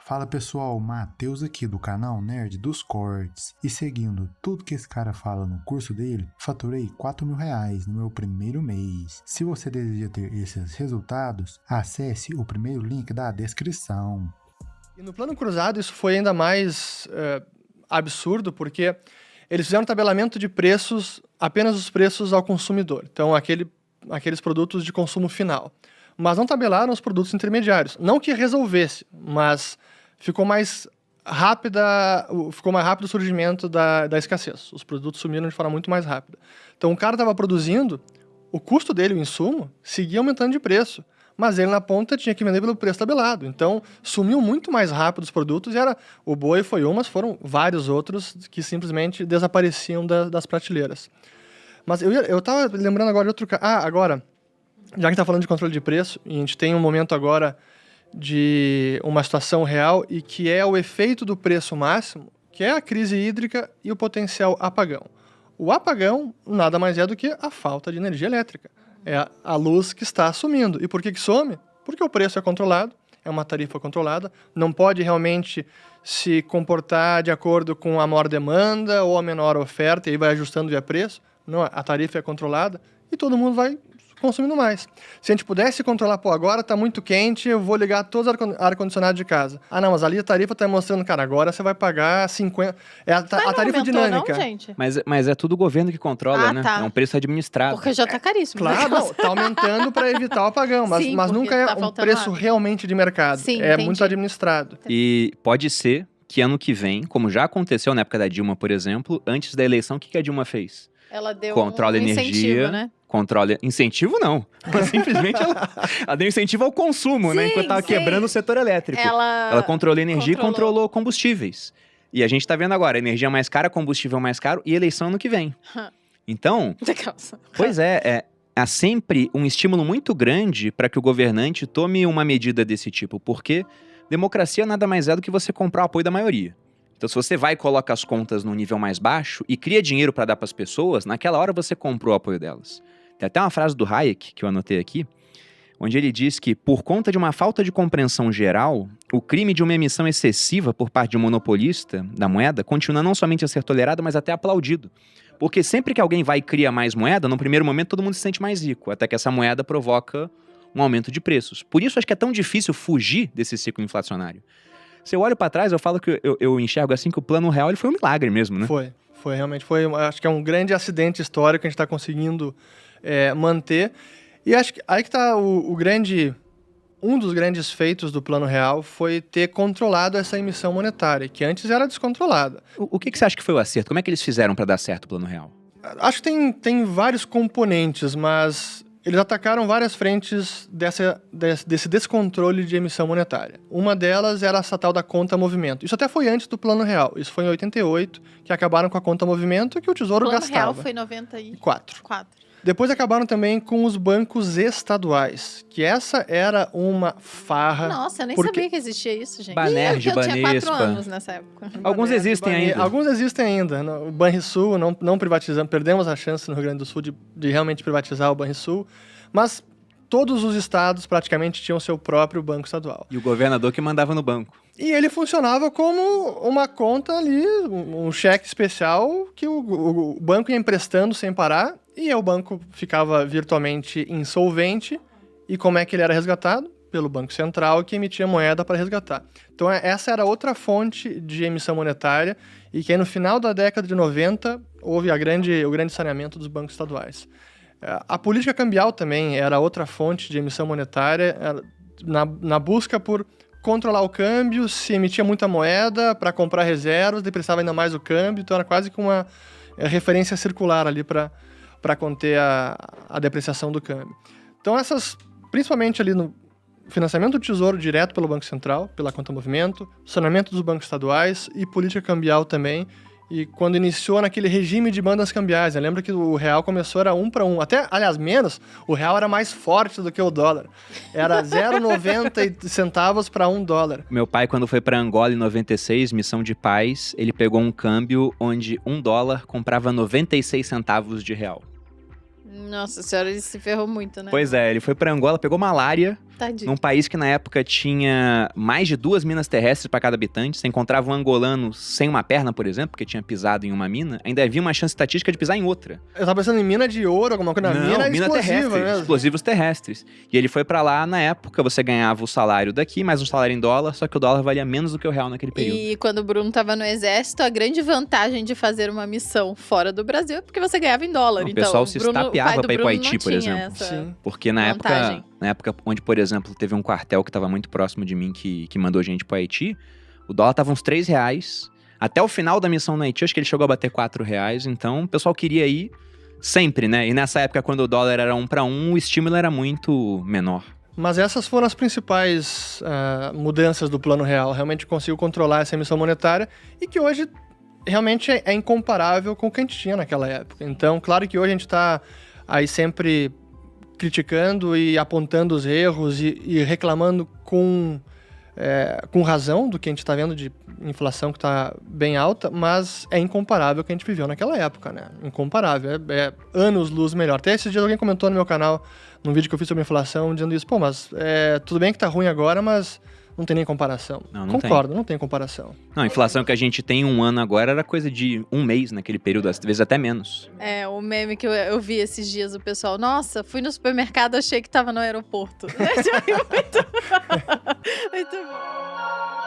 Fala pessoal, Matheus aqui do canal Nerd dos Cortes. E seguindo tudo que esse cara fala no curso dele, faturei R$4.000 no meu primeiro mês. Se você deseja ter esses resultados, acesse o primeiro link da descrição. E no plano cruzado isso foi ainda mais absurdo, porque eles fizeram um tabelamento de preços, apenas os preços ao consumidor. Então aqueles produtos de consumo final. Mas não tabelaram os produtos intermediários. Não que resolvesse, mas ficou mais rápido o surgimento da escassez. Os produtos sumiram de forma muito mais rápida. Então o cara estava produzindo, o custo dele, o insumo, seguia aumentando de preço. Mas ele na ponta tinha que vender pelo preço tabelado. Então sumiu muito mais rápido os produtos e o boi foi mas foram vários outros que simplesmente desapareciam das prateleiras. Mas eu estava lembrando agora de outro caso. Agora, já que está falando de controle de preço, e a gente tem um momento agora de uma situação real e que é o efeito do preço máximo, que é a crise hídrica e o potencial apagão. O apagão nada mais é do que a falta de energia elétrica. É a luz que está sumindo. E por que some? Porque o preço é controlado, é uma tarifa controlada, não pode realmente se comportar de acordo com a maior demanda ou a menor oferta, e aí vai ajustando via preço. Não, a tarifa é controlada e todo mundo vai consumindo mais. Se a gente pudesse controlar, agora está muito quente, eu vou ligar todos os ar-condicionados de casa. Não, mas ali a tarifa está mostrando, cara, agora você vai pagar 50... É a tarifa dinâmica. Não, gente? Mas é tudo o governo que controla, né? Tá. É um preço administrado. Porque já tá caríssimo. Claro, está aumentando para evitar o apagão, mas nunca é um preço realmente de mercado. Sim, é entendi. muito administrado. E pode ser que ano que vem, como já aconteceu na época da Dilma, por exemplo, antes da eleição, o que a Dilma fez? Ela deu Controla um energia, incentivo, né? Incentivo não. Simplesmente ela deu incentivo ao consumo, né? Enquanto estava quebrando o setor elétrico. Ela controlou energia e controlou combustíveis. E a gente tá vendo agora, energia mais cara, combustível mais caro e eleição ano que vem. Então, pois há sempre um estímulo muito grande para que o governante tome uma medida desse tipo, porque democracia nada mais é do que você comprar o apoio da maioria. Então, se você vai e coloca as contas num nível mais baixo e cria dinheiro para dar para as pessoas, naquela hora você comprou o apoio delas. Tem até uma frase do Hayek, que eu anotei aqui, onde ele diz que, por conta de uma falta de compreensão geral, o crime de uma emissão excessiva por parte de um monopolista da moeda continua não somente a ser tolerado, mas até aplaudido. Porque sempre que alguém vai e cria mais moeda, no primeiro momento todo mundo se sente mais rico, até que essa moeda provoca um aumento de preços. Por isso, acho que é tão difícil fugir desse ciclo inflacionário. Se eu olho para trás, eu falo que eu enxergo assim que o plano real ele foi um milagre mesmo, né? Foi realmente, acho que é um grande acidente histórico que a gente está conseguindo manter. E acho que aí que está um dos grandes feitos do plano real foi ter controlado essa emissão monetária, que antes era descontrolada. O que você acha que foi o acerto? Como é que eles fizeram para dar certo o plano real? Acho que tem vários componentes, mas eles atacaram várias frentes desse descontrole de emissão monetária. Uma delas era essa tal da conta movimento. Isso até foi antes do plano real. Isso foi em 88, que acabaram com a conta movimento que o Tesouro gastava. O plano real foi em 94. Depois acabaram também com os bancos estaduais, que essa era uma farra. Nossa, eu nem sabia que existia isso, gente. Banerj, eu tinha 4 Banespa. anos nessa época. Alguns existem ainda. Alguns existem ainda. O Banrisul, não privatizamos, perdemos a chance no Rio Grande do Sul de realmente privatizar o Banrisul, mas todos os estados praticamente tinham seu próprio banco estadual. E o governador que mandava no banco. E ele funcionava como uma conta ali, um cheque especial que o banco ia emprestando sem parar, e o banco ficava virtualmente insolvente. E como é que ele era resgatado? Pelo Banco Central, que emitia moeda para resgatar. Então essa era outra fonte de emissão monetária, e que aí no final da década de 90 houve o grande saneamento dos bancos estaduais. A política cambial também era outra fonte de emissão monetária, na busca por controlar o câmbio, se emitia muita moeda para comprar reservas, depreciava ainda mais o câmbio, então era quase que uma referência circular ali para conter a depreciação do câmbio. Então principalmente ali no financiamento do Tesouro direto pelo Banco Central, pela conta movimento, saneamento dos bancos estaduais e política cambial também. E quando iniciou naquele regime de bandas cambiais, lembra que o real começou, era 1 para 1. Até, aliás, menos, o real era mais forte do que o dólar. Era 0,90 centavos para $1. Meu pai, quando foi para Angola em 96, missão de paz, ele pegou um câmbio onde $1 comprava 96 centavos de real. Nossa senhora, ele se ferrou muito, né? Pois é, ele foi para Angola, pegou malária, Tadinho. Num país que na época tinha mais de 2 minas terrestres para cada habitante, você encontrava um angolano sem uma perna, por exemplo, porque tinha pisado em uma mina, ainda havia uma chance estatística de pisar em outra. Eu tava pensando em mina de ouro, alguma coisa. Não, mina terrestre, mesmo. explosivos terrestres. E ele foi pra lá, na época, você ganhava o salário daqui, mais um salário em dólar, só que o dólar valia menos do que o real naquele período. E quando o Bruno tava no exército, a grande vantagem de fazer uma missão fora do Brasil é porque você ganhava em dólar. O pessoal se estapeava pra ir pro Haiti, por exemplo. Sim. Porque na época onde, por exemplo, teve um quartel que tava muito próximo de mim que mandou gente pro Haiti, o dólar tava uns R$3. Até o final da missão no Haiti, acho que ele chegou a bater R$4. Então, o pessoal queria ir sempre, né? E nessa época, quando o dólar era 1 para 1, o estímulo era muito menor. Mas essas foram as principais mudanças do Plano Real. Realmente conseguiu controlar essa emissão monetária e que hoje realmente é incomparável com o que a gente tinha naquela época. Então, claro que hoje a gente está aí sempre criticando e apontando os erros e reclamando com razão do que a gente está vendo de inflação que está bem alta, mas é incomparável o que a gente viveu naquela época, né? Incomparável, é anos-luz melhor. Até esses dias alguém comentou no meu canal, num vídeo que eu fiz sobre inflação, dizendo isso, pô, mas tudo bem que tá ruim agora, mas não tem nem comparação. Não Concordo, não tem comparação. Não, a inflação que a gente tem em um ano agora era coisa de um mês naquele período, às vezes até menos. O meme que eu vi esses dias, o pessoal, nossa, fui no supermercado, achei que tava no aeroporto. Muito bom.